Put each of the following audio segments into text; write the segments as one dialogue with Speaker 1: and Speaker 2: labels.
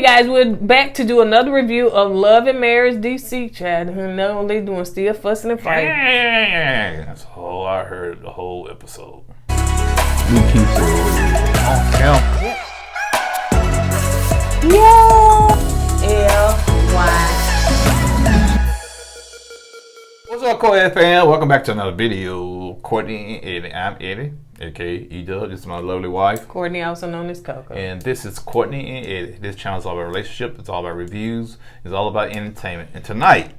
Speaker 1: Okay, guys, we're back to do another review of Love and Marriage DC. Chad, who know what they doing, still fussing and fighting.
Speaker 2: That's all I heard the whole episode. What's up, KOED fan? Welcome back to another video. Courtney and Eddie. I'm Eddie, aka E-Dub. This is my lovely wife,
Speaker 1: Courtney, also known as Coco.
Speaker 2: and this is Courtney and Eddie. This channel is all about relationship. It's all about reviews. It's all about entertainment. And tonight,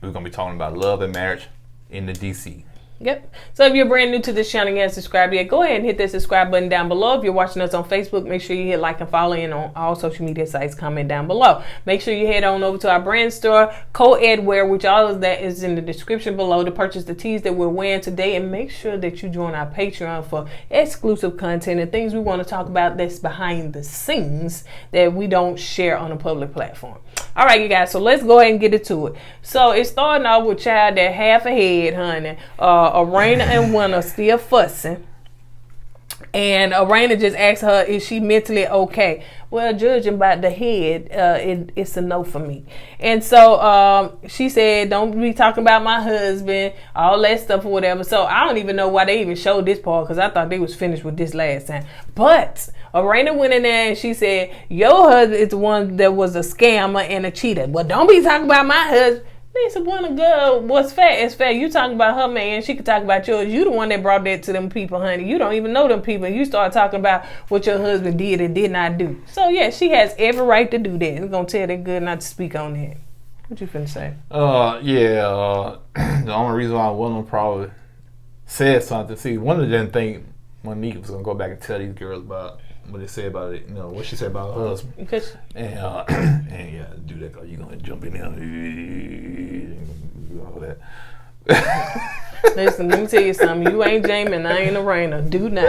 Speaker 2: we're gonna be talking about love and marriage in the DC.
Speaker 1: Yep. So if you're brand new to this channel and you haven't subscribed yet, go ahead and hit that subscribe button down below. If you're watching us on Facebook, make sure you hit like and follow, and on all social media sites, comment down below. Make sure you head on over to our brand store, KOED Wear, which all of that is in the description below, to purchase the tees that we're wearing today. And make sure that you join our Patreon for exclusive content and things we want to talk about that's behind the scenes that we don't share on a public platform. All right, you guys, so let's go ahead and get into it. So it's starting off with child that half a head, honey. Arena and Winter still fussing. And Arena just asked her, is she mentally okay? Well, judging by the head, it's a no for me. And so she said, don't be talking about my husband, all that stuff or whatever. So I don't even know why they even showed this part, because I thought they was finished with this last time. But Arena went in there and she said, your husband is the one that was a scammer and a cheater. Well, don't be talking about my husband. They said, when a girl was fat, it's fat. You talking about her man, she could talk about yours. You the one that brought that to them people, honey. You don't even know them people. You start talking about what your husband did and did not do. So yeah, she has every right to do that. I'm gonna tell that good not to speak on that. What you finna say?
Speaker 2: The only reason why one of them probably said something. See, one of them didn't think Monique was gonna go back and tell these girls about what they said about it, what she said about her husband. And yeah, do that because you're going to jump in there and all that.
Speaker 1: Listen, let me tell you something. You ain't Jamie and I ain't Arena. Do not.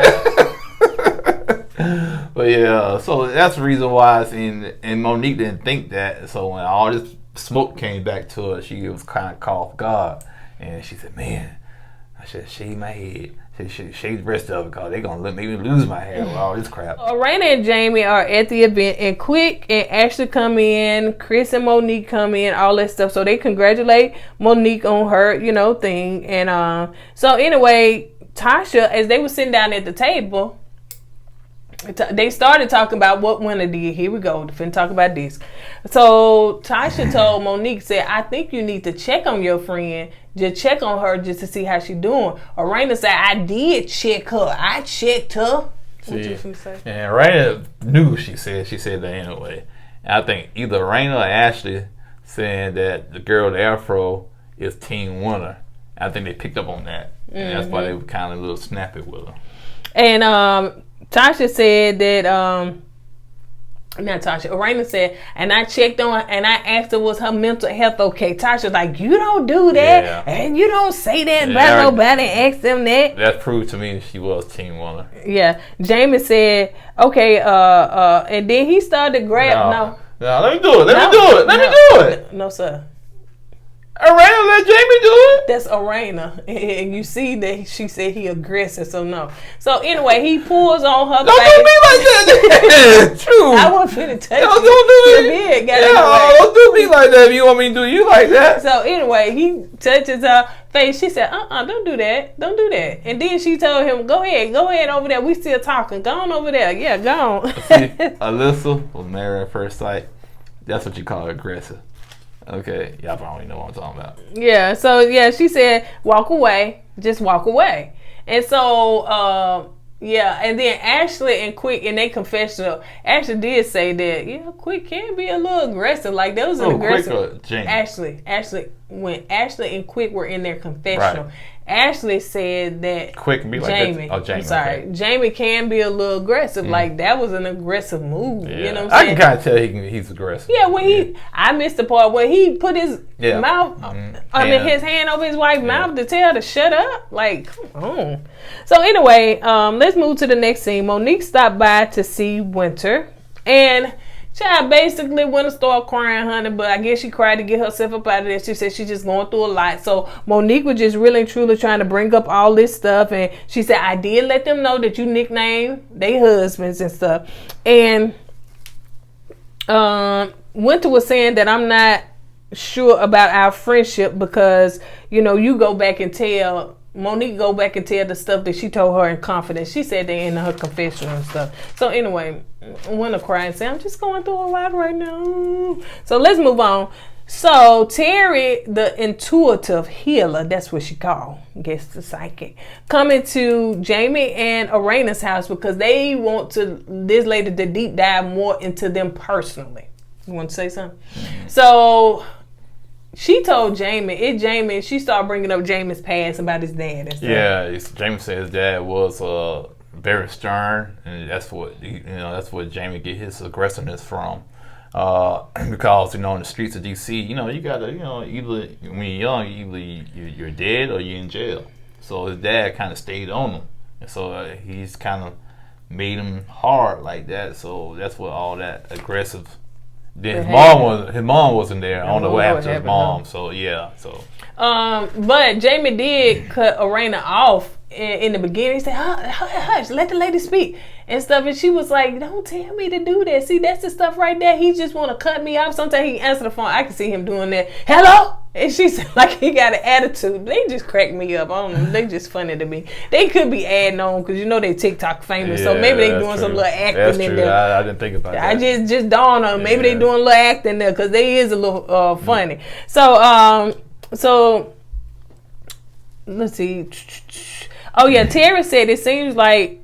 Speaker 2: But yeah, so that's the reason why and Monique didn't think that. So when all this smoke came back to her, she was kind of caught off guard. And she said, man, I should shave my head. Shave the rest of it because they're going to make me lose my hair with all this crap.
Speaker 1: Arena and Jamie are at the event, and Quick and Ashley come in, Chris and Monique come in, all that stuff. So they congratulate Monique on her, thing. And so anyway, Tasha, as they were sitting down at the table, they started talking about what Winter did. Here we go. Finna talk about this. So Tasha told Monique, said, I think you need to check on your friend. Just check on her just to see how she doing. Arena said, I did check her. I checked her. What you finna say?
Speaker 2: And Arena knew she said that anyway. And I think either Arena or Ashley saying that the girl with the afro is Team Winter. I think they picked up on that. And that's why they were kind of a little snappy with her. And
Speaker 1: Tasha said that, not Tasha, Arena said, and I checked on her and I asked her, was her mental health okay? Tasha's like, you don't do that, and you don't say that about nobody, ask them that.
Speaker 2: That proved to me that she was Team Winner.
Speaker 1: Yeah. Jamie said, okay, and then he started to grab,
Speaker 2: No, let me do it. Let me do it.
Speaker 1: No, sir.
Speaker 2: Arena let Jamie do it?
Speaker 1: That's Arena. And you see that she said he aggressive, so no. So anyway, he pulls on her face.
Speaker 2: Don't do me like that. True.
Speaker 1: I wasn't finna touch you.
Speaker 2: Don't do me. Don't do me like that if you want me to do you like that.
Speaker 1: So anyway, he touches her face. She said, don't do that. Don't do that. And then she told him, go ahead over there. We still talking. Go on over there. Yeah, go on.
Speaker 2: See, Alyssa was married at first sight. That's what you call aggressive. Okay, y'all probably know what I'm talking about. Yeah,
Speaker 1: so yeah, she said, walk away, just walk away. And so, and then Ashley and Quick in their confessional, Ashley did say that, Quick can be a little aggressive. Like, there was an aggressive. Ashley, when Ashley and Quick were in their confessional, right. Ashley said that
Speaker 2: Quick can be like
Speaker 1: Jamie.
Speaker 2: Oh, Jamie.
Speaker 1: I'm sorry. Okay. Jamie can be a little aggressive. Like, that was an aggressive move.
Speaker 2: Yeah.
Speaker 1: You know what I'm saying?
Speaker 2: I can kind of tell he's aggressive.
Speaker 1: Yeah, when I missed the part where he put his mouth, his hand over his wife's mouth to tell her to shut up. Like, come on. So anyway, let's move to the next scene. Monique stopped by to see Winter, and child basically went to start crying, honey, but I guess she cried to get herself up out of there. She said she's just going through a lot. So Monique was just really and truly trying to bring up all this stuff. And she said, I did let them know that you nicknamed their husbands and stuff. And Winter was saying that I'm not sure about our friendship because, you know, you go back and tell, Monique go back and tell the stuff that she told her in confidence. She said they in her confessional and stuff. So anyway, Winter cried and said, I'm just going through a lot right now. So let's move on. So Terry, the intuitive healer, that's what she called, I guess the psychic, coming to Jamie and Arena's house because they want this lady to deep dive more into them personally. You want to say something? So she told Jamie, she started bringing up Jamie's past about his dad and stuff.
Speaker 2: Yeah, Jamie said his dad was very stern, and that's what Jamie get his aggressiveness from. Because in the streets of DC, you gotta, either when you're young, you're dead or you're in jail. So his dad kind of stayed on him, and so he's kind of made him hard like that. So that's what all that aggressive. Then his mom wasn't there. I don't know what happened to his mom. So yeah, so.
Speaker 1: But Jamie did cut Arena off in the beginning. He said, hush, let the lady speak and stuff. And she was like, don't tell me to do that. See, that's the stuff right there. He just want to cut me off. Sometimes he answer the phone. I can see him doing that. Hello? And she said, like, he got an attitude. They just crack me up. I don't know. They just funny to me. They could be adding on because they TikTok famous. So maybe they doing some little acting in there.
Speaker 2: I didn't think about that.
Speaker 1: I just dawned on them. Maybe they doing a little acting there because they is a little funny. So, so let's see. Oh yeah, Terry said it seems like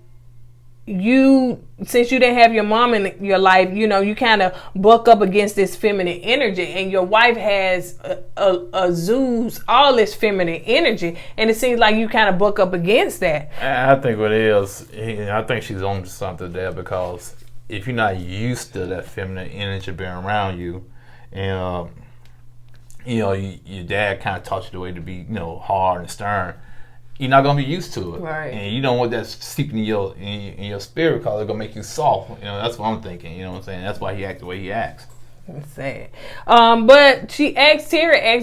Speaker 1: since you didn't have your mom in your life, you kind of buck up against this feminine energy, and your wife has exudes all this feminine energy, and it seems like you kind of buck up against that.
Speaker 2: I think what it is, I think she's on something there because if you're not used to that feminine energy being around you, and your dad kind of taught you the way to be, hard and stern. You're not gonna be used to it,
Speaker 1: right? And
Speaker 2: you don't want that seeping in your spirit because it's gonna make you soft. That's what I'm thinking. You know what I'm saying? That's why he acts the way he acts.
Speaker 1: That's sad. But Terry asked,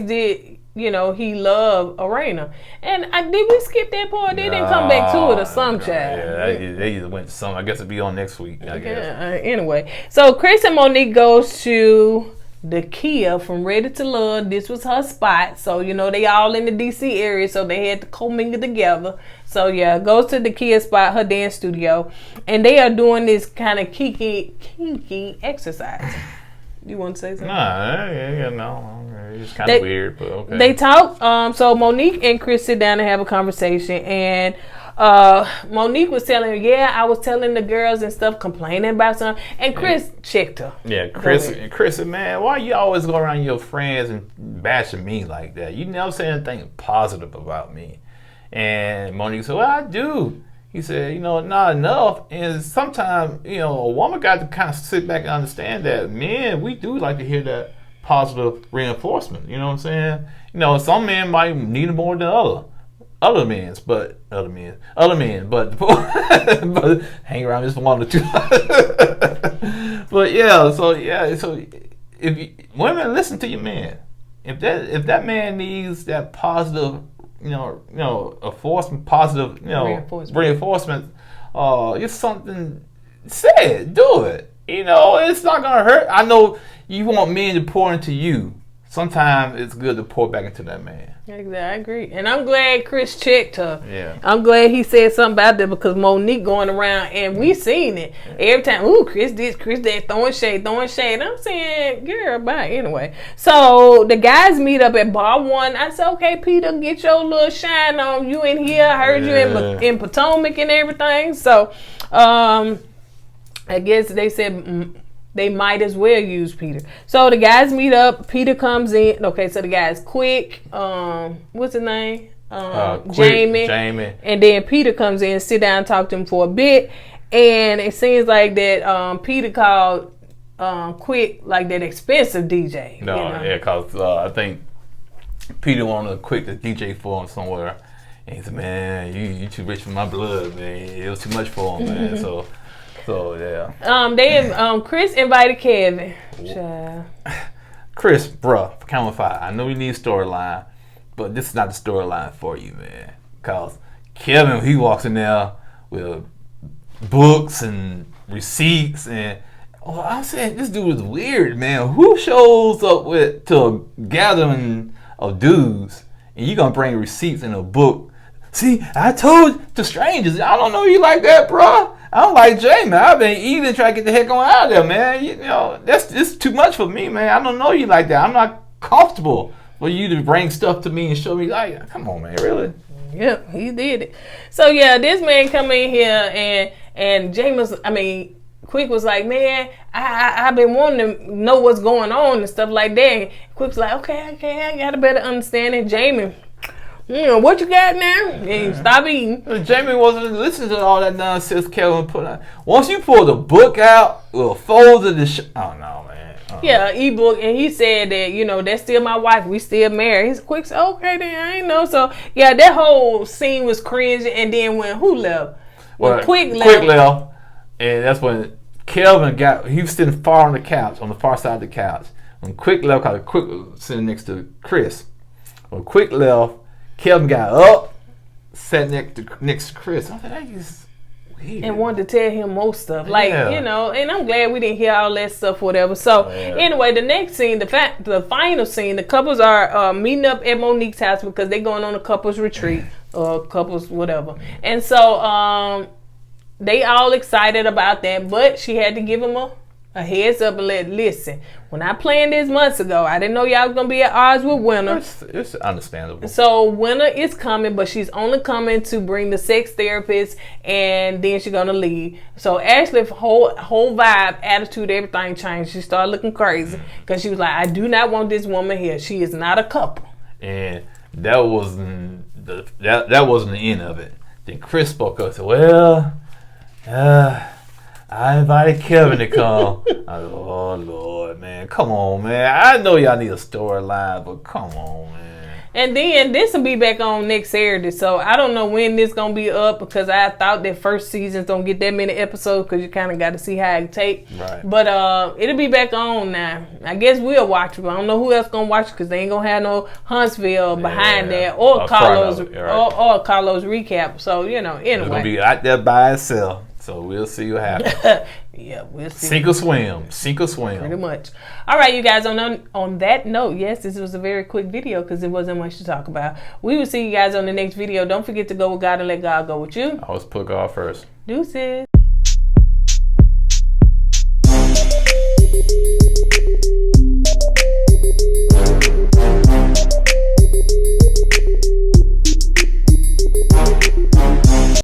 Speaker 1: did he love Arena? And did we skip that part? They didn't come back to it or some child.
Speaker 2: Yeah, they either went to some. I guess it'll be on next week. I guess.
Speaker 1: Anyway, so Chris and Monique goes to the Kia from Ready to Love. This was her spot. So, they all in the DC area, so they had to commingle together. So, yeah, goes to the Kia spot, her dance studio. And they are doing this kind of kinky exercise. You want to say something?
Speaker 2: No. It's kind of weird, but okay.
Speaker 1: They talk. So, Monique and Chris sit down and have a conversation. And Monique was telling her, I was telling the girls and stuff, complaining about something, and Chris checked her.
Speaker 2: Yeah, Chris said, man, why you always go around your friends and bashing me like that? You never say anything positive about me. And Monique said, well, I do. He said, not enough. And sometimes, a woman got to kind of sit back and understand that men, we do like to hear that positive reinforcement. You know what I'm saying? Some men might need it more than other men, but hang around just one or two. But so if women, listen to your man. If that man needs that positive, positive, reinforcement, it's something. Say it, do it. It's not gonna hurt. I know you want men to pour into you. Sometimes it's good to pour back into that man.
Speaker 1: Exactly, I agree. And I'm glad Chris checked her.
Speaker 2: Yeah.
Speaker 1: I'm glad he said something about that because Monique going around and we seen it. Every time, Chris that, throwing shade. I'm saying, girl, bye. Anyway. So the guys meet up at bar 1. I said, okay, Peter, get your little shine on. You in here. I heard you in Potomac and everything. So I guess they said they might as well use Peter. So the guys meet up. Peter comes in. Okay, so the guys quick. What's his name? Jamie. And then Peter comes in, sit down, talk to him for a bit. And it seems like that Peter called Quick like that expensive DJ.
Speaker 2: Because I think Peter wanted Quick to DJ for him somewhere. And he said, man, you too rich for my blood, man. It was too much for him, man. So yeah.
Speaker 1: Chris invited Kevin.
Speaker 2: Chris, bruh, count of 5. I know you need a storyline, but this is not the storyline for you, man. Cause Kevin, he walks in there with books and receipts, and Oh, I'm saying this dude is weird, man. Who shows up to a gathering of dudes and you gonna bring receipts in a book? See, I told to strangers, I don't know you like that, bro. I don't like Jay, man. I've been eating, trying to get the heck on out of there, man. You know, that's too much for me, man. I don't know you like that. I'm not comfortable for you to bring stuff to me and show me like, come on, man, really?
Speaker 1: Yep, he did it. So yeah, this man come in here and James, Quick was like, man, I've been wanting to know what's going on and stuff like that. And Quick's like, okay, I got a better understanding. Jamie, what you got now? And stop eating.
Speaker 2: Jamie wasn't listening to all that nonsense Kevin put out. Once you pull the book out, we'll fold of the oh no, man.
Speaker 1: Yeah, ebook, and he said that that's still my wife. We still married. He's Quick said, okay, then I ain't know. So yeah, that whole scene was cringe. And then when who left? When Quick left,
Speaker 2: and that's when Kelvin he was sitting far on the couch, on the far side of the couch. When Quick left, because Quick was sitting next to Chris. When Quick left, Kelvin got up, sat next to Chris. I thought that is weird.
Speaker 1: And wanted to tell him more stuff. And I'm glad we didn't hear all that stuff, whatever. So, anyway, the next scene, the final scene, the couples are meeting up at Monique's house because they're going on a couples retreat or couples whatever. And so, they all excited about that, but she had to give him a heads up and listen, when I planned this months ago, I didn't know y'all was going to be at odds with Winter.
Speaker 2: It's understandable.
Speaker 1: So Winter is coming, but she's only coming to bring the sex therapist, and then she's going to leave. So Ashley's whole vibe, attitude, everything changed. She started looking crazy because she was like, I do not want this woman here. She is not a couple.
Speaker 2: And that wasn't the end of it. Then Chris spoke up and said, well, I invited Kevin to come. I was like, oh, Lord, man. Come on, man. I know y'all need a storyline, but come on, man.
Speaker 1: And then this will be back on next Saturday. So I don't know when this going to be up because I thought that first seasons don't get that many episodes because you kind of got to see how it take.
Speaker 2: Right.
Speaker 1: But it'll be back on now. I guess we'll watch it. But I don't know who else going to watch it because they ain't going to have no Huntsville behind that or Carlos or Carlos recap. So, anyway. It's
Speaker 2: going to be out there by itself. So we'll see what happens.
Speaker 1: Yeah, we'll see.
Speaker 2: Sink or swim.
Speaker 1: Pretty much. All right, you guys, on that note, yes, this was a very quick video because it wasn't much to talk about. We will see you guys on the next video. Don't forget to go with God and let God go with you.
Speaker 2: Always put God first.
Speaker 1: Deuces.